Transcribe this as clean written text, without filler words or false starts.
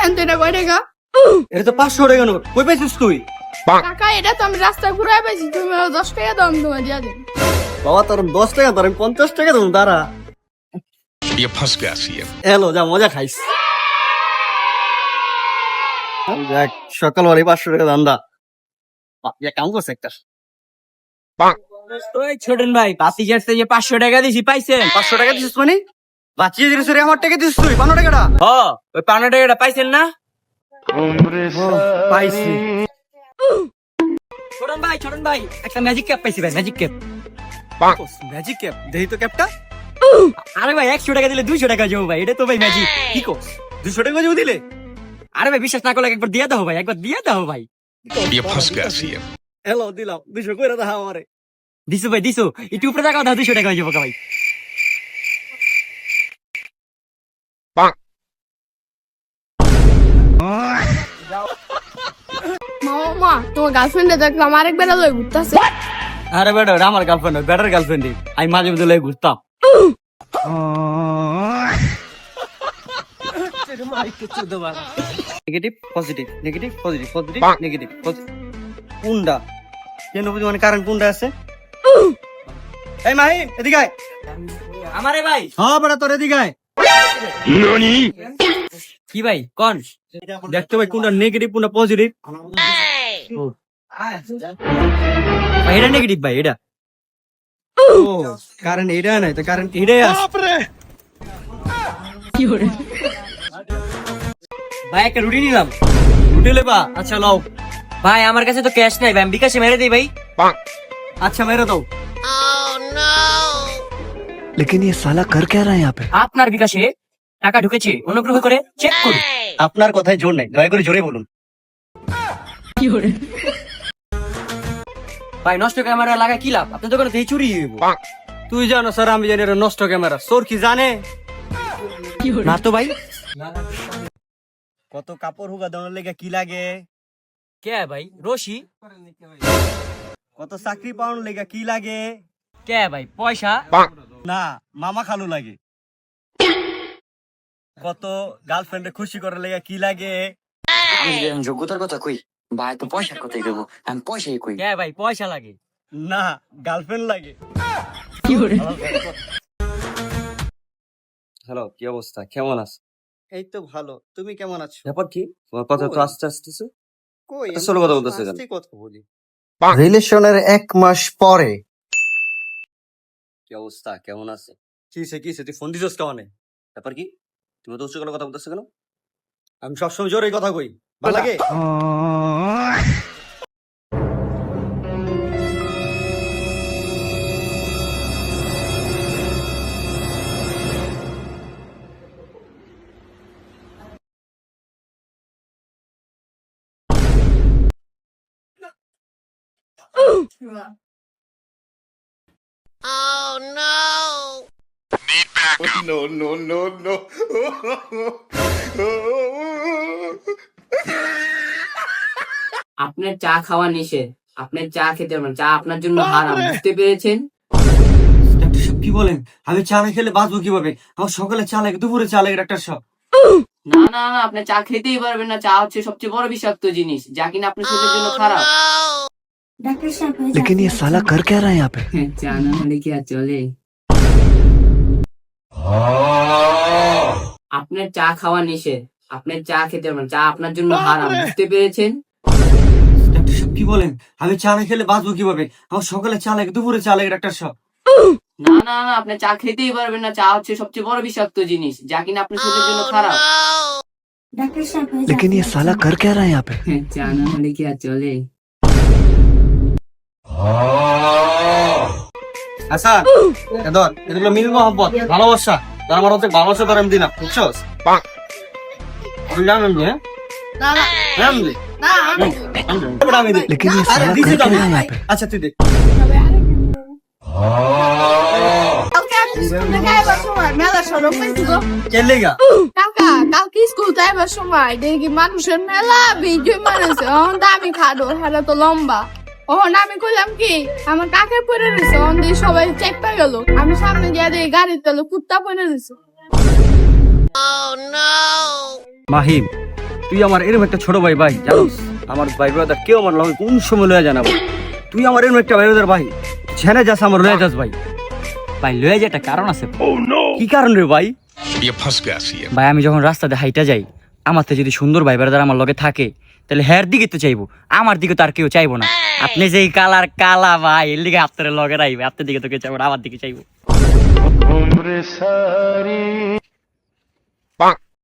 দেখেন তো এটা কয় টাকা? এটা তো 500 টাকা নোট, কই পাইছিস তুই? কাকা এটা তো আমি রাস্তায় ঘুরাই পাইছি, তুমি 10 টাকা দাও, আমি তোমার দিয়া দেব। বাবা তোর 10 টাকা ধর, আমি 50 টাকা দেবো, দাঁড়া। ये फंस गया सीएम। এলো যা মজা খাইস। দেখ সকাল বারে 500 টাকা ধান্দা, ইয়া কাম করছে একটা। ওই ছোটন ভাই, পাতি গেছে যে 500 টাকা দিছি, পাইছেন? 500 টাকা দিছিস মানে? বাঁচিয়ে দিছিস রে, আমার টাকা দিছিস তুই 15 টাকাটা। হ, ওই 15 টাকাটা পাইছেন না? পাইছি। ছোটন ভাই, একটা ম্যাজিক ক্যাপ পাইছি ভাই, ম্যাজিক ক্যাপ। ম্যাজিক ক্যাপ, দেই তো ক্যাপটা। আরে ভাই 100 টাকা দিলে 200 টাকা যাবো ভাই, এটা তো ভাই ম্যাজিক। কি কস, 200 টাকা যাও দিলে? আরে ভাই বিশ্বাস না করলে একবার দিয়ে দাও ভাই, একবার দিয়ে দাও ভাই। ये फंस गया सीएम। এলো দিলাম 200 কইরা দাও আমারে। দিছো ভাই দিছো, একটু উপরে টাকা দাও, 200 টাকা হয়ে যাবো ভাই। মা তোমার গার্লফ্রেন্ডে দেখলাম আরেকবার লই ঘুরতাছে। আরে বেটা, ওটা আমার গার্লফ্রেন্ড, বেটার গার্লফ্রেন্ড। আমি মাঝে মধ্যে লয়ে ঘুরতাম। Negative positive, negative positive, positive negative positive. কোনটা কেন বুঝি মানে কারণ কোনটা আছে? এই মাহি এদিকে আয়। আমারে ভাই। হ্যাঁ বেটা তোর এদিকে আয়। কি ভাই কোন? দেখতে ভাই কোনটা নেগেটিভ কোনটা পজিটিভ। ভাই এটা নেগেটিভ ভাই, এটা। ও কারণ এটা নাই তো কারণ এটাই আছে। ভাই একটা রুটি নিলাম। রুটি লেবা? আচ্ছা লাও। ভাই আমার কাছে তো ক্যাশ নাই ভাই, আমি বিকাশে মেরে দিই ভাই। আচ্ছা মেরে দাও। लेकिन ये साला कर क्या रहा है यहाँ पे? আপনার বিকাশে টাকা ঢুকেছে, অনুগ্রহ করে চেক করুন। আপনার কথায় জোর নাই, দয়া করে জোরে বলুন। ভাই নষ্ট ক্যামেরা লাগায় কি লাভ? আপনার দোকানে তো এই চুরি হইব। তুই জানো স্যার, আমি জানি এটা নষ্ট ক্যামেরা। চোর কি জানে? না তো ভাই। কত কাপড় হুগা দেওয়ার লেগে কি লাগে? কে ভাই? রশি। কত চাকরি পাওয়ার লেগে কি লাগে? কে ভাই? পয়সা। না, মামা খালু লাগে। কত গার্লফ্রেন্ডে খুশি করার লেগে কি লাগে? যোগ্যতার কথা কই ভাই, তো পয়সার কথাই কইব, আমি পয়সাই কই। কে ভাই? পয়সা লাগে। না, গার্লফ্রেন্ড লাগে। হ্যালো, কি অবস্থা, কেমন আছো? এই তো ভালো, তুমি কেমন আছো? ব্যাপার কি? তোমার কথা তো আস্তে আসতেছে। কই এত slow কথা বলতেছে কেন? আস্তে কথা বলি। রিলেশনের 1 মাস পরে কি অবস্থা, কেমন আছে? কিসে তুই ফোন দিছস কেমনে? ব্যাপার কি? তুমি তো উচ্চ গলায় কথা বলতেছো কেন? আমি সবসময় জোরে কথা কই, ভালো লাগে? আপনার চা খাওয়া নিষেধ, আপনার চা খেতে পারবেন, চা আপনার জন্য হারাম, বুঝতে পেরেছেন? ডাক্তার সাহেব কি বলেন? আমি চা না খেলে বাঁচবো কিভাবে? আমার সকালে চা লাগে, দুপুরে চা লাগে ডাক্তার সাহেব। না না না, আপনি চা খেতেই পারবেন না। চা হচ্ছে সবচেয়ে বড় বিষাক্ত জিনিস, যা কিনা আপনার শরীরের জন্য খারাপ। लेकिन ये साला कर क्या रहा है यहाँ पे? চা না হলে কি আর চলে? আপনার চা খাওয়া নিষেধ, আপনার চা খেতে পারবেন, চা আপনার জন্য হারাম, বুঝতে পেরেছেন? ডাক্তার সাহেব কি বলেন? আমি চা না খেলে বাঁচবো কিভাবে? আমার সকালে চা লাগে, দুপুরে চা লাগে ডাক্তার সাহেব। না না না, আপনি চা খেতেই পারবেন না। চা হচ্ছে সবচেয়ে বড় বিষাক্ত জিনিস, যা কিনা আপনার শরীরের জন্য খারাপ। लेकिन ये साला कर क्या रहा है यहाँ पे? চা না হলে কি আর চলে? আচ্ছা ধর, এগুলো মিল মহব্বত, ভালোবাসা। তার আমার হচ্ছে ভালোবাসা তোর আমি দিলাম, বুঝছস? আমি জানেন যে না না আমি না, আমি দিই। लेकिन ये আরে साला দিছি कर তো क्या আমি। रहा है यहाँ पे? আচ্ছা তুই দেখ। কালকে আমি স্কুল থেকে আইবার সময় মেলা সড়ক পাইছি গো। কে লেগা? কালকে স্কুল থেকে আইবার সময় দেখি মানুষের মেলা বিজয় মারেছে, দামি খাডো, হেরা তো লম্বা। আমি কইলাম কি আমার কাকে পরে রয়েছে, দিয়ে সবাই চেক পাই গেল। আমি সামনে গিয়ে দেখি গাড়ির তলে কুত্তা পরে রয়েছে। মাহিম, তুই আমার এরকম একটা ছোট ভাই ভাই জানোস আমার ভাই ব্রাদার কেউ আমার লগে কোন সময় লয়ে জানাবো তুই আমার এরকম একটা ভাই ব্রাদার ভাই ছেনে যাস আমার লয়ে যাস ভাই ভাই লয়ে যে একটা কারণ আছে কি কারণ রে ভাই ये फंस गया सीएम ভাই আমি যখন রাস্তাতে হাইটা যাই আমার তো যদি সুন্দর ভাই ব্রাদার আমার লগে থাকে তাহলে হ্যার দিকে তো চাইবো আমার দিকে তো আর কেউ চাইবো না আপনি যে এই কালার কালা ভাই এর দিকে আপনার লগে রাইবে আপনার দিকে তো কেউ চাইবো না আমার দিকে চাইবো